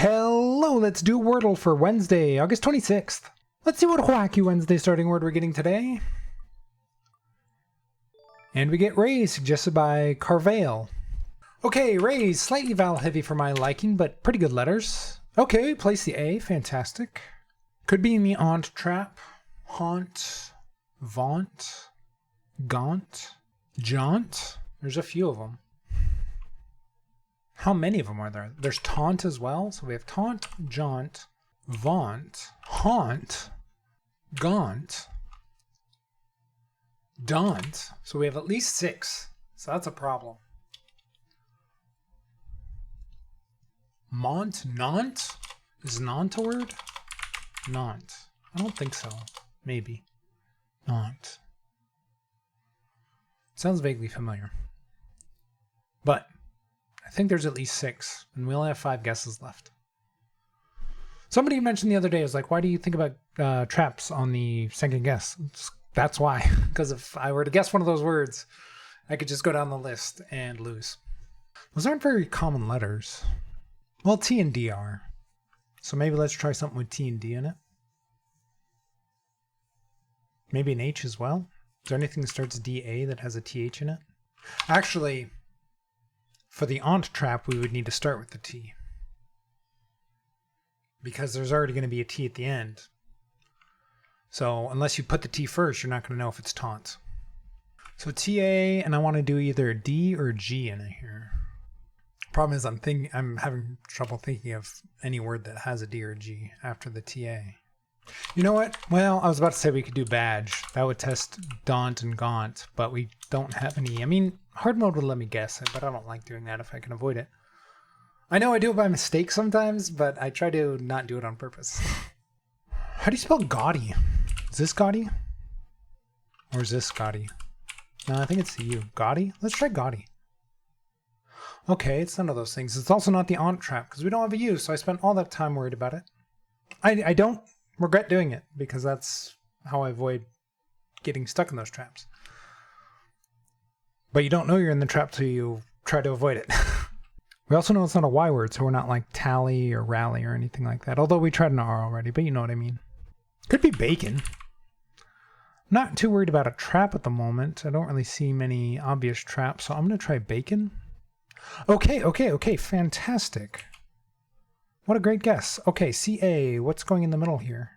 Hello, let's do Wordle for Wednesday, August 26th. Let's see what wacky Wednesday starting word we're getting today. And we get raise, suggested by Carvale. Okay, raise, slightly vowel heavy for my liking, but pretty good letters. Okay, place the A, fantastic. Could be in the aunt trap. Haunt, vaunt, gaunt, jaunt. There's a few of them. How many of them are there? There's taunt as well. So we have taunt, jaunt, vaunt, haunt, gaunt, daunt. So we have at least 6. So that's a problem. Mont, naunt? Is naunt a word? Naunt. I don't think so. Maybe. Naunt. Sounds vaguely familiar. But I think there's at least 6, and we only have 5 guesses left. Somebody mentioned the other day, was like, why do you think about traps on the second guess? That's why. Because if I were to guess one of those words, I could just go down the list and lose. Those aren't very common letters. Well, T and D are. So maybe let's try something with T and D in it. Maybe an H as well. Is there anything that starts DA that has a TH in it? Actually, for the aunt trap, we would need to start with the T. Because there's already going to be a T at the end. So unless you put the T first, you're not going to know if it's taunt. So TA, and I want to do either D or G in it here. Problem is I'm having trouble thinking of any word that has a D or G after the TA. You know what? Well, I was about to say we could do badge. That would test daunt and gaunt, but we don't have any. I mean, hard mode would let me guess it, but I don't like doing that if I can avoid it. I know I do it by mistake sometimes, but I try to not do it on purpose. How do you spell gaudy? Is this gaudy? Or is this gaudy? No, I think it's the U. Gaudy? Let's try gaudy. Okay, it's none of those things. It's also not the aunt trap, because we don't have a U, so I spent all that time worried about it. I don't regret doing it, because that's how I avoid getting stuck in those traps. But you don't know you're in the trap till you try to avoid it. We also know it's not a Y word, so we're not like tally or rally or anything like that. Although we tried an R already, but you know what I mean. Could be bacon. I'm not too worried about a trap at the moment. I don't really see many obvious traps, so I'm going to try bacon. Okay, fantastic. What a great guess. Okay, CA, what's going in the middle here?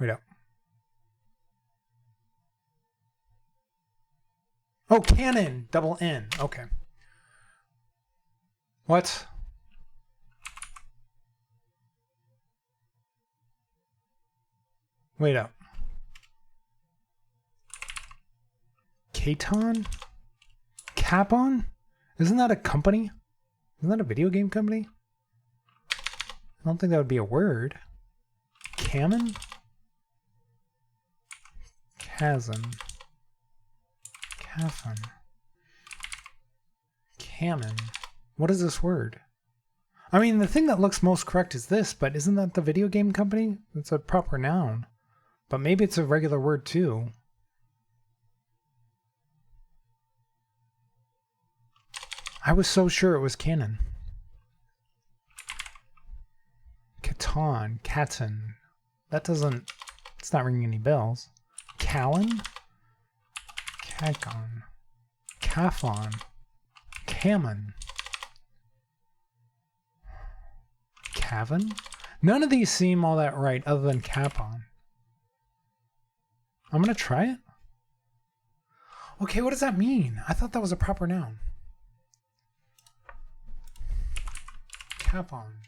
Wait up. Oh, cannon, double N. Okay. What? Wait up. Katon? Capon? Isn't that a company? Isn't that a video game company? I don't think that would be a word. Cammon? Chasm. Caffin. Cammon. What is this word? I mean, the thing that looks most correct is this, but isn't that the video game company? It's a proper noun. But maybe it's a regular word too. I was so sure it was canon. Catan, Catan. That doesn't, it's not ringing any bells. Callan? Cacon. Caffon. Cammon. Cavan? None of these seem all that right other than Capon. I'm going to try it. Okay, what does that mean? I thought that was a proper noun. Capon.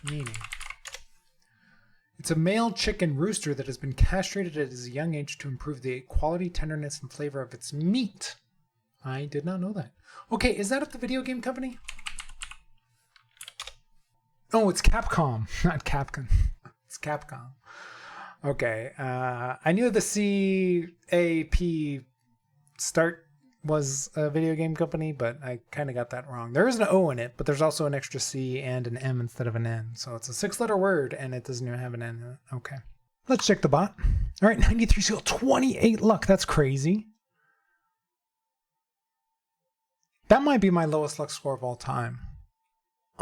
Meaning. It's a male chicken rooster that has been castrated at a young age to improve the quality, tenderness, and flavor of its meat. I did not know that. Okay, is that at the video game company? Oh, it's Capcom, not Capcom. It's Capcom. Okay, I knew the CAP start was a video game company, but I kind of got that wrong. There is an O in it, but there's also an extra C and an M instead of an N. So it's a 6-letter word, and it doesn't even have an N in it. Okay. Let's check the bot. All right, 93 skill, 28 luck. That's crazy. That might be my lowest luck score of all time.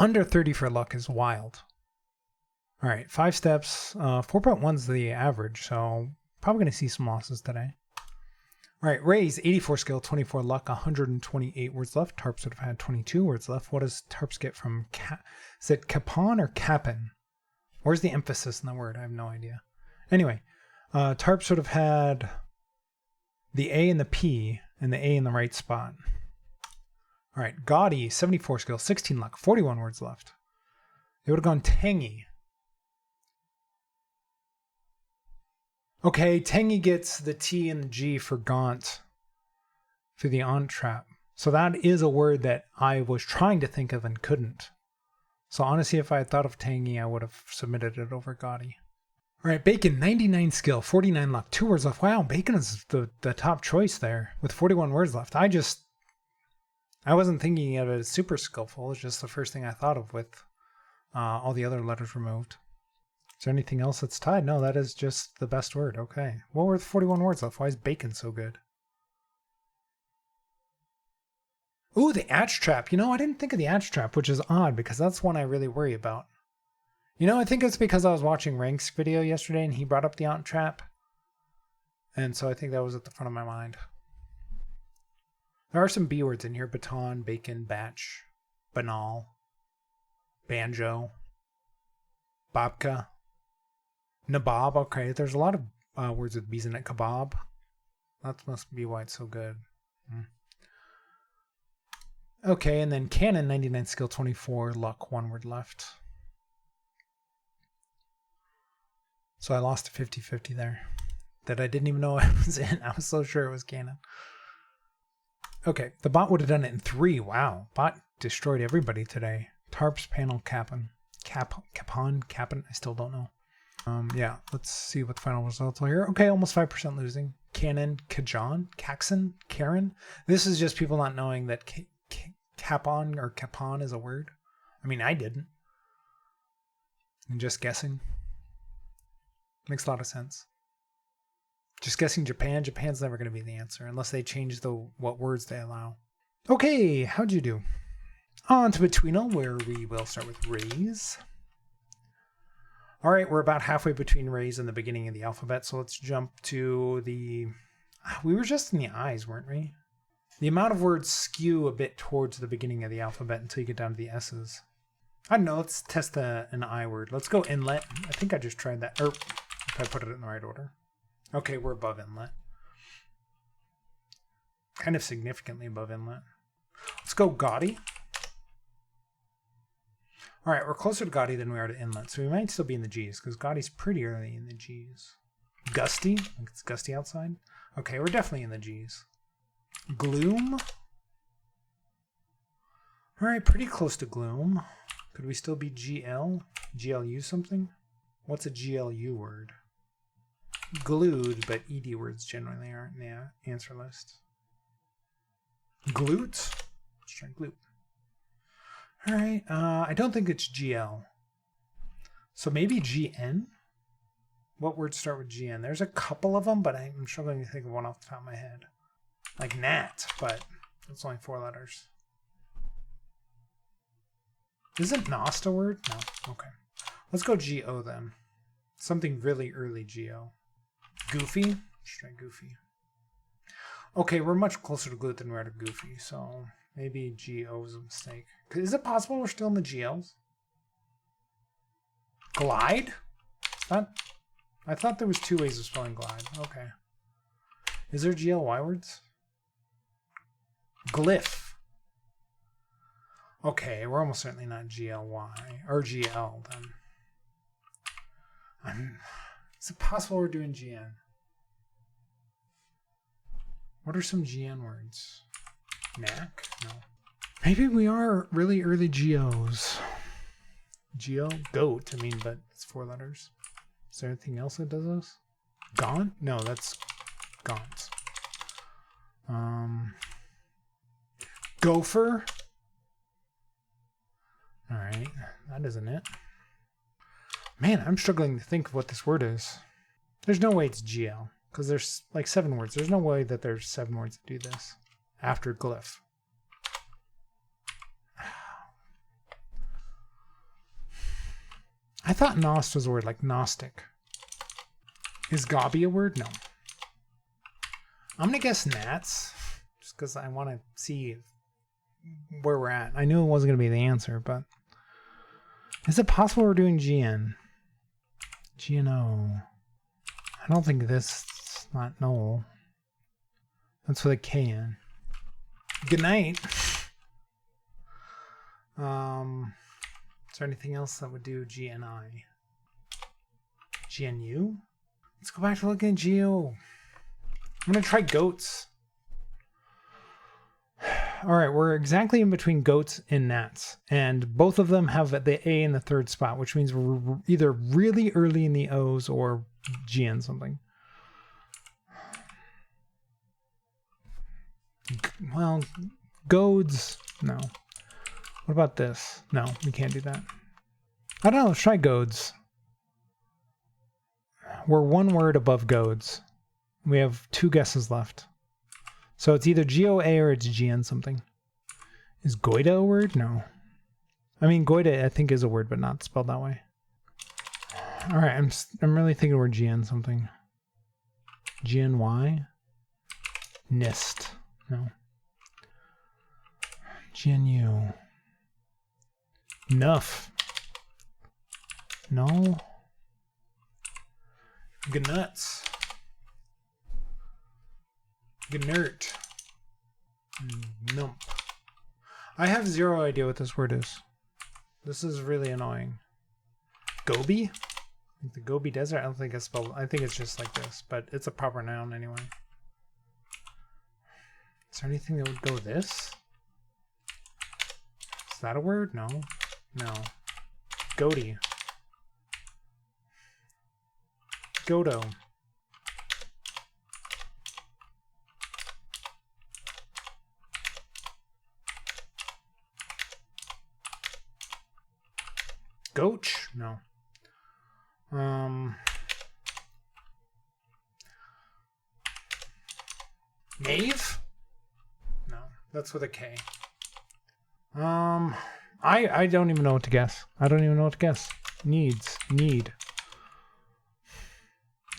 Under 30 for luck is wild. All right, 5 steps. 4.1's the average, so probably going to see some losses today. All right, Ray's 84 skill, 24 luck, 128 words left. Tarps would have had 22 words left. What does Tarps get from is it Capon or Capon? Where's the emphasis in the word? I have no idea. Anyway, Tarps would have had the A and the P and the A in the right spot. All right, Gaudy, 74 skill, 16 luck, 41 words left. It would have gone Tangy. Okay, Tangy gets the T and the G for Gaunt for the on trap. So that is a word that I was trying to think of and couldn't. So honestly, if I had thought of Tangy, I would have submitted it over Gaudy. All right, Bacon, 99 skill, 49 luck, 2 words left. Wow, Bacon is the top choice there with 41 words left. I wasn't thinking of it as super skillful. It's just the first thing I thought of with all the other letters removed. Is there anything else that's tied? No, that is just the best word. Okay. What were the 41 words left? Why is Bacon so good? Ooh, the Atch Trap. You know, I didn't think of the Atch Trap, which is odd because that's one I really worry about. You know, I think it's because I was watching Rank's video yesterday and he brought up the Atch Trap. And so I think that was at the front of my mind. There are some B words in here. Baton, bacon, batch, banal, banjo, babka. Nabob, okay. There's a lot of words with B's in it. Kebab. That must be why it's so good. Okay, and then Cannon, 99 skill, 24 luck, 1 word left. So I lost a 50-50 there. That I didn't even know I was in. I was so sure it was Cannon. Okay, the bot would have done it in 3. Wow. Bot destroyed everybody today. Tarps, panel, Capon. Capon, I still don't know. Yeah, let's see what the final results are here. Okay, almost 5% losing. Cannon, Kajon, Caxon, Karen. This is just people not knowing that Capon or Capon is a word. I mean, I didn't. I'm just guessing. Makes a lot of sense. Just guessing Japan. Japan's never going to be the answer unless they change what words they allow. Okay, how'd you do? On to Betweenle, where we will start with Rays. All right, we're about halfway between Rays and the beginning of the alphabet, so let's jump to the... We were just in the I's, weren't we? The amount of words skew a bit towards the beginning of the alphabet until you get down to the S's. I don't know, let's test an I word. Let's go inlet. I think I just tried that. Or if I put it in the right order. Okay, we're above inlet. Kind of significantly above inlet. Let's go Gaudy. All right, we're closer to Gaudy than we are to inlet, so we might still be in the G's, because Gaudy's pretty early in the G's. Gusty? I think it's gusty outside. Okay, we're definitely in the G's. Gloom? All right, pretty close to gloom. Could we still be GL? GLU something? What's a GLU word? Glued, but ED words generally aren't in the answer list. Glute? Let's try glute. All right, I don't think it's GL. So maybe GN? What words start with GN? There's a couple of them, but I'm struggling to think of one off the top of my head. Like gnat, but it's only 4 letters. Isn't Nost a word? No. Okay. Let's go GO then. Something really early GO. Goofy? Let's try goofy. Okay, we're much closer to glute than we are to goofy, so maybe GO is a mistake. Is it possible we're still in the GLs? Glide? I thought there was 2 ways of spelling glide. Okay. Is there GLY words? Glyph. Okay, we're almost certainly not GLY. Or GL, then. Is it possible we're doing GN? What are some GN words? Knack? No. Maybe we are really early GOs. GO? Goat, I mean, but it's 4 letters. Is there anything else that does this? Gaunt? No, that's gaunt. Gopher? Alright, that isn't it. Man, I'm struggling to think of what this word is. There's no way it's GL, because there's like 7 words. There's no way that there's 7 words that do this after glyph. I thought Gnost was a word, like Gnostic. Is Gobby a word? No. I'm going to guess gnats, just because I want to see where we're at. I knew it wasn't going to be the answer, but... Is it possible we're doing GN? GNO. I don't think this is not null. That's with a K in. Good night. Is there anything else that would do GNI? GNU? Let's go back to looking at Geo. I'm going to try goats. All right, we're exactly in between goats and gnats, and both of them have the A in the third spot, which means we're either really early in the O's or GN something. Well, goads, no. What about this? No, we can't do that. I don't know, let's try goads. We're one word above goads. We have 2 guesses left. So it's either GOA or it's GN something. Is goida a word? No. I mean, goida I think is a word, but not spelled that way. All right, I'm really thinking we're GN something. GNY? NIST. No. GNU. Nuff. No. Gnuts. Gnert. Nump. I have 0 idea what this word is. This is really annoying. Gobi? Like the Gobi Desert? I don't think it's spelled. I think it's just like this, but it's a proper noun anyway. Is there anything that would go this? Is that a word? No. No. Goaty. Godo. Goach? No. Knave? No, that's with a K. I don't even know what to guess. I don't even know what to guess. Needs. Need.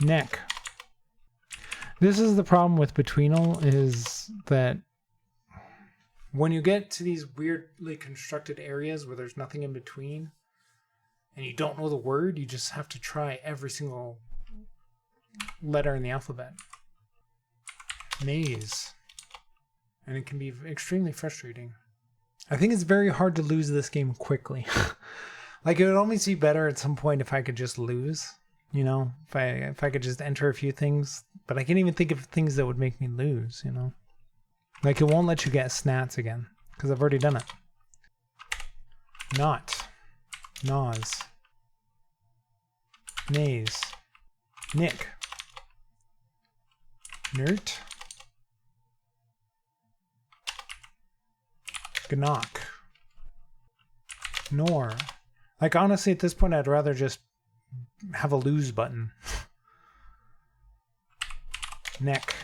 Neck. This is the problem with Betweenle, is that when you get to these weirdly constructed areas where there's nothing in between, and you don't know the word, you just have to try every single letter in the alphabet. Maze. And it can be extremely frustrating. I think it's very hard to lose this game quickly. Like, it would almost be better at some point if I could just lose, you know, if I could just enter a few things, but I can't even think of things that would make me lose, you know. Like, it won't let you get snats again, because I've already done it. Not. Nause. Naze. Nick. Nert. Gnock. Nor. Like, honestly, at this point, I'd rather just have a lose button. Neck.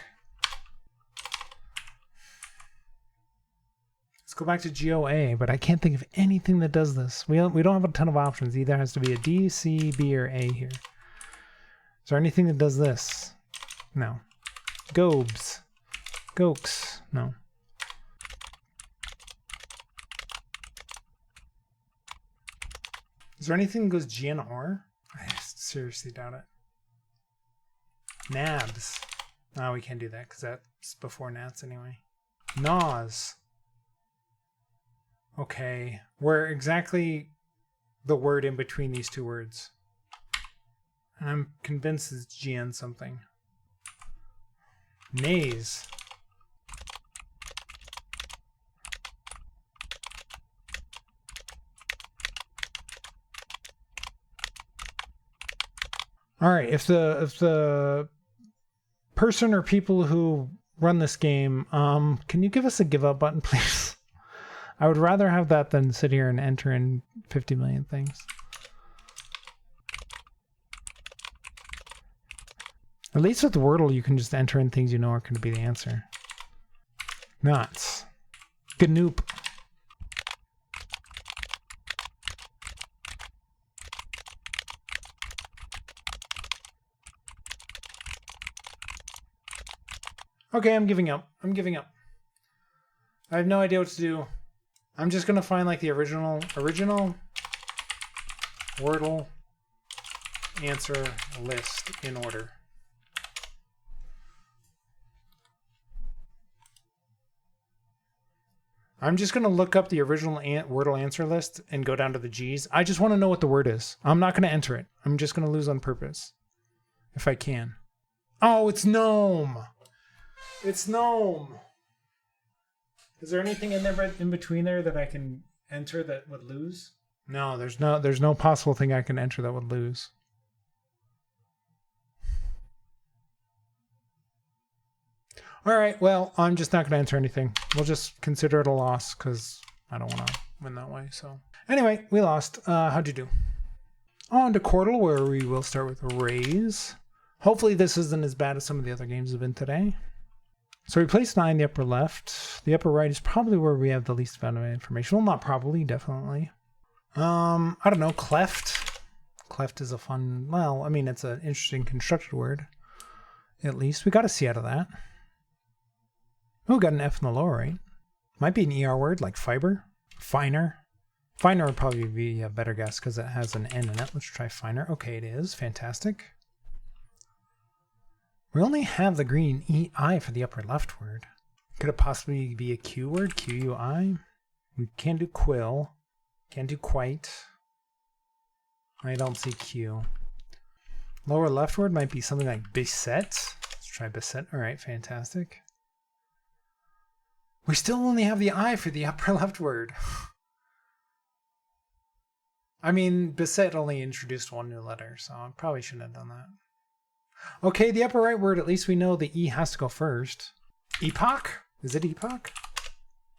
Go back to GOA, but I can't think of anything that does this. We don't have a ton of options. Either has to be a D, C, B, or A here. Is there anything that does this? No. Gobes. Gokes. No. Is there anything that goes GNR? I seriously doubt it. Nabs. No, we can't do that because that's before Nats anyway. Naws. Okay, we're exactly the word in between these 2 words. And I'm convinced it's GN something. Naze. All right, if the person or people who run this game, can you give us a give up button, please? I would rather have that than sit here and enter in 50 million things. At least with Wordle, you can just enter in things you know are going to be the answer. Nuts. Gnoop. Okay, I'm giving up. I'm giving up. I have no idea what to do. I'm just gonna find like the original Wordle answer list in order. I'm just going to look up the original Wordle answer list and go down to the G's. I just want to know what the word is. I'm not going to enter it. I'm just going to lose on purpose. If I can. Oh, it's gnome. It's gnome. Is there anything in there in between there that I can enter that would lose? No, there's no possible thing I can enter that would lose. All right, well, I'm just not going to enter anything. We'll just consider it a loss because I don't want to win that way. So anyway, we lost. How'd you do? On to Quordle, where we will start with arrays. Hopefully this isn't as bad as some of the other games have been today. So we placed 9 in the upper left. The upper right is probably where we have the least amount of information. Well, not probably, definitely. I don't know, cleft. Cleft is a fun, well, I mean, it's an interesting constructed word. At least we got a C out of that. Oh, got an F in the lower right. Might be an ER word like fiber. Finer. Finer would probably be a better guess because it has an N in it. Let's try finer. Okay, it is. Fantastic. We only have the green EI for the upper left word. Could it possibly be a Q word? QUI? We can't do quill. Can't do quite. I don't see Q. Lower left word might be something like beset. Let's try beset. All right, fantastic. We still only have the I for the upper left word. I mean, beset only introduced 1 new letter, so I probably shouldn't have done that. Okay, the upper right word, at least we know the E has to go first. Epoch? Is it epoch?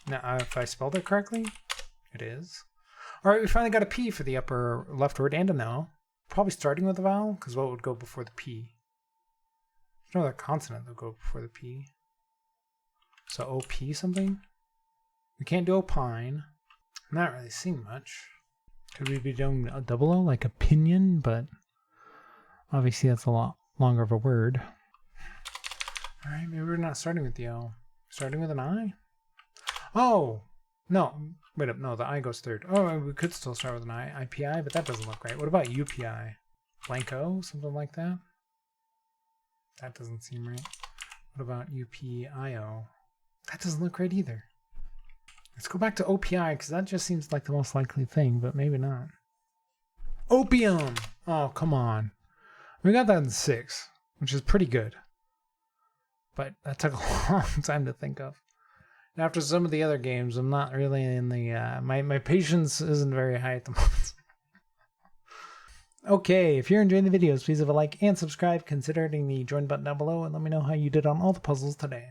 No, if I spelled it correctly, it is. All right, we finally got a P for the upper left word and a no. Probably starting with a vowel, because what would go before the P? There's no other consonant that would go before the P. So OP something? We can't do opine. I'm not really seeing much. Could we be doing a double O, like opinion? But obviously that's a lot longer of a word. All right, maybe we're not starting with the O. Starting with an I? Oh! No, wait up, no, the I goes third. Oh, we could still start with an I. IPI, but that doesn't look right. What about UPI? Blank O, something like that? That doesn't seem right. What about UPIO? That doesn't look right either. Let's go back to OPI, because that just seems like the most likely thing, but maybe not. Opium! Oh, come on. We got that in 6, which is pretty good. But that took a long time to think of. And after some of the other games, I'm not really in the... my patience isn't very high at the moment. Okay, if you're enjoying the videos, please leave a like and subscribe. Consider hitting the join button down below and let me know how you did on all the puzzles today.